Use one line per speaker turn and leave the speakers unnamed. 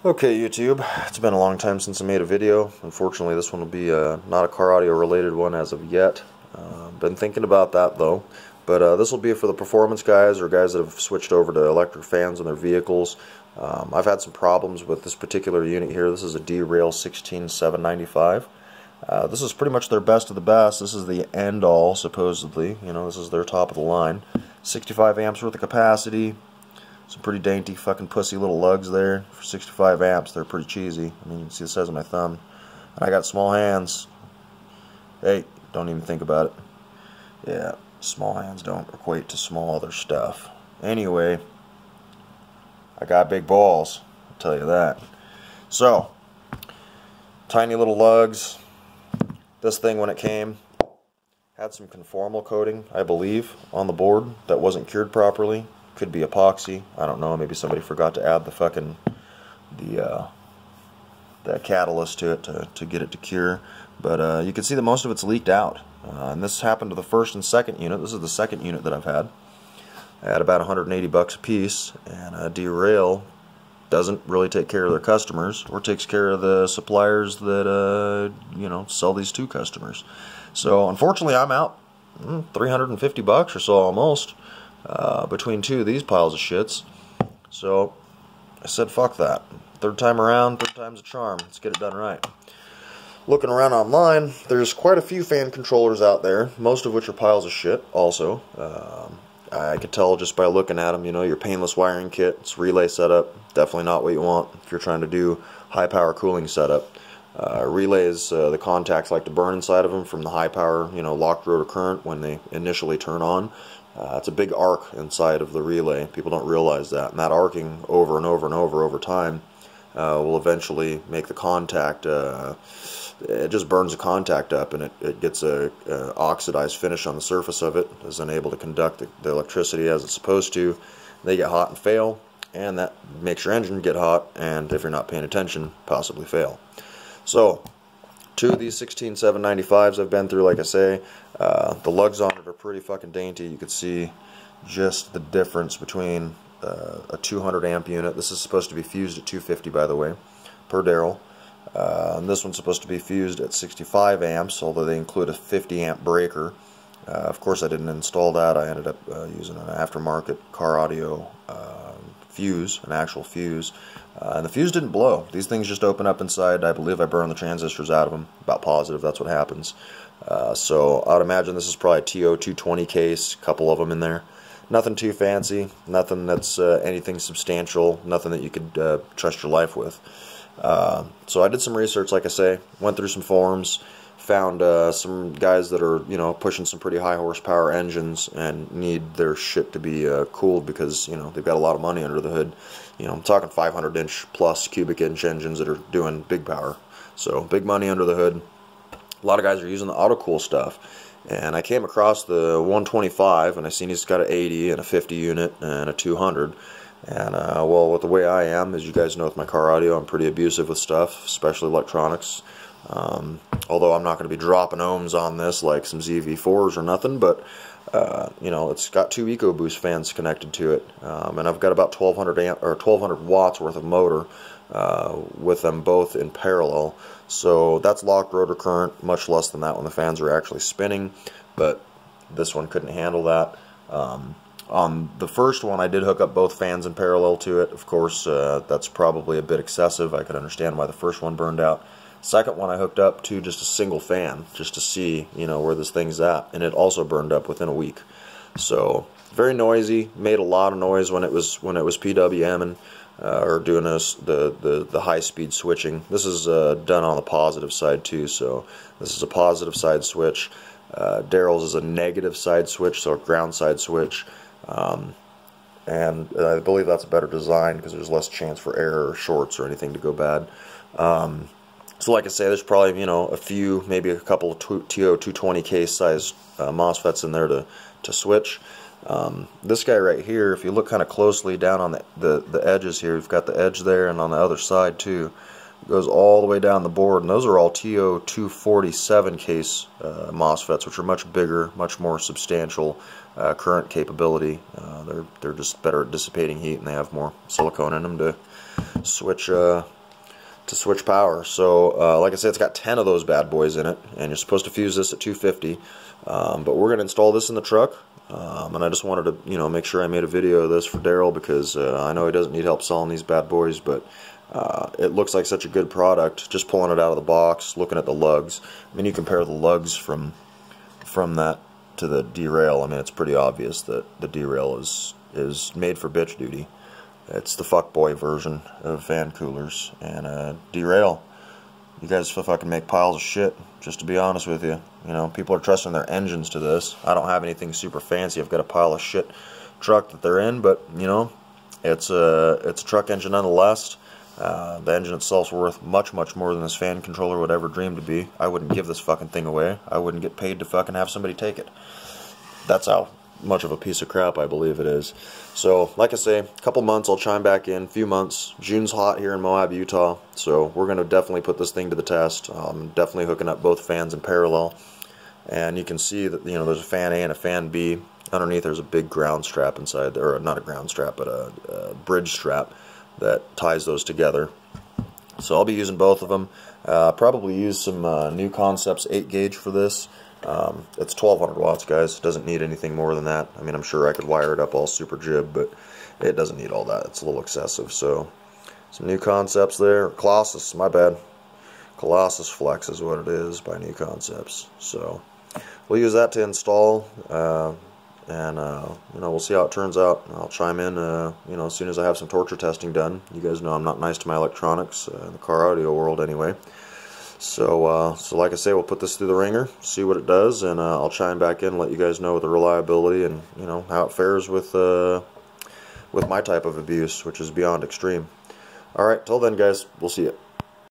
Okay, YouTube, it's been a long time since I made a video. Unfortunately, this one will be not a car audio related one as of yet. Been thinking about that though. But this will be for the performance guys or guys that have switched over to electric fans in their vehicles. I've had some problems with this particular unit here. This is a Derale 16795. This is pretty much their best of the best. This is the end all, supposedly. You know, this is their top of the line. 65 amps worth of capacity. Some pretty dainty fucking pussy little lugs there for 65 amps. They're pretty cheesy. I mean, you can see the size of my thumb. And I got small hands. Hey, don't even think about it. Yeah, small hands don't equate to small other stuff. Anyway, I got big balls, I'll tell you that. So, tiny little lugs. This thing, when it came, had some conformal coating, I believe, on the board that wasn't cured properly. Could be epoxy, I don't know, maybe somebody forgot to add the fucking that catalyst to it to get it to cure. But you can see that most of it's leaked out. And this happened to the first and second unit. This is the second unit that I've had. I had about 180 bucks a piece, and Derale doesn't really take care of their customers or takes care of the suppliers that you know, sell these to customers. So unfortunately I'm out 350 bucks or so almost. Between two of these piles of shits. So I said fuck that. Third time around, third time's a charm. Let's get it done right. Looking around online, there's quite a few fan controllers out there, most of which are piles of shit also. I could tell just by looking at them, you know, your painless wiring kit, it's relay setup, definitely not what you want if you're trying to do high power cooling setup. Relays, the contacts like to burn inside of them from the high power, you know, locked rotor current when they initially turn on. It's a big arc inside of the relay. People don't realize that. And that arcing over and over and over time will eventually make the contact, it just burns the contact up, and it gets a oxidized finish on the surface of it, is unable to conduct the electricity as it's supposed to. They get hot and fail, and that makes your engine get hot, and if you're not paying attention, possibly fail. So, two of these 16795s I've been through, like I say. The lugs on it are pretty fucking dainty. You can see just the difference between a 200 amp unit. This is supposed to be fused at 250, by the way, per Derale. And this one's supposed to be fused at 65 amps, although they include a 50 amp breaker. Of course I didn't install that. I ended up using an aftermarket car audio fuse, an actual fuse. And the fuse didn't blow. These things just open up inside. I believe I burned the transistors out of them. About positive that's what happens. So I would imagine this is probably a TO220 case, a couple of them in there. Nothing too fancy, nothing that's anything substantial, nothing that you could trust your life with. So I did some research, like I say, went through some forums, found some guys that are, you know, pushing some pretty high horsepower engines and need their shit to be cooled because, you know, they've got a lot of money under the hood. You know, I'm talking 500 inch plus cubic inch engines that are doing big power. So big money under the hood. A lot of guys are using the AutoCool stuff. And I came across the 125, and I seen he's got an 80 and a 50 unit and a 200. And well, with the way I am, as you guys know with my car audio, I'm pretty abusive with stuff, especially electronics. Although I'm not going to be dropping ohms on this like some ZV4s or nothing, but you know, it's got two EcoBoost fans connected to it, and I've got about 1200 watts worth of motor with them both in parallel. So that's locked rotor current, much less than that when the fans are actually spinning, but this one couldn't handle that. On the first one, I did hook up both fans in parallel to it. Of course, that's probably a bit excessive. I could understand why the first one burned out. Second one I hooked up to just a single fan, just to see, you know, where this thing's at, and it also burned up within a week. So very noisy, made a lot of noise when it was PWMing or doing the high speed switching. This is done on the positive side too, so this is a positive side switch. Derale's is a negative side switch, so a ground side switch. And I believe that's a better design because there's less chance for error or shorts or anything to go bad. So like I say, there's probably, you know, a few, maybe a couple of TO220 case size MOSFETs in there to switch. This guy right here, if you look kind of closely down on the edges here, you've got the edge there, and on the other side too, goes all the way down the board, and those are all TO247 case MOSFETs, which are much bigger, much more substantial current capability. They're just better at dissipating heat, and they have more silicone in them to switch power. So like I said, it's got 10 of those bad boys in it, and you're supposed to fuse this at 250. But we're going to install this in the truck, and I just wanted to make sure I made a video of this for Derale, because I know he doesn't need help selling these bad boys, but it looks like such a good product just pulling it out of the box, looking at the lugs. I mean, you compare the lugs from that to the Derale. I mean, it's pretty obvious that the Derale is made for bitch duty. It's the fuckboy version of fan coolers, and Derale, you guys fucking make piles of shit, just to be honest with you. People are trusting their engines to this. I don't have anything super fancy. I've got a pile of shit truck that they're in, but it's a truck engine nonetheless. The engine itself's worth much more than this fan controller would ever dream to be. I wouldn't give this fucking thing away. I wouldn't get paid to fucking have somebody take it. That's how much of a piece of crap I believe it is. So, like I say, a couple months I'll chime back in, few months. June's hot here in Moab, Utah, so we're going to definitely put this thing to the test. Definitely hooking up both fans in parallel, and you can see that there's a fan A and a fan B. Underneath there's a big ground strap inside there, or not a ground strap, but a bridge strap that ties those together. So I'll be using both of them. Probably use some New Concepts 8 gauge for this. It's 1200 watts, guys. It doesn't need anything more than that. I mean, I'm sure I could wire it up all super jib, but it doesn't need all that. It's a little excessive. So some New Concepts there. Colossus, my bad. Colossus Flex is what it is by New Concepts. So we'll use that to install, and we'll see how it turns out. I'll chime in as soon as I have some torture testing done. You guys know I'm not nice to my electronics in the car audio world anyway. So like I say, we'll put this through the ringer, see what it does, and I'll chime back in and let you guys know the reliability and how it fares with my type of abuse, which is beyond extreme. Alright, till then guys, we'll see you.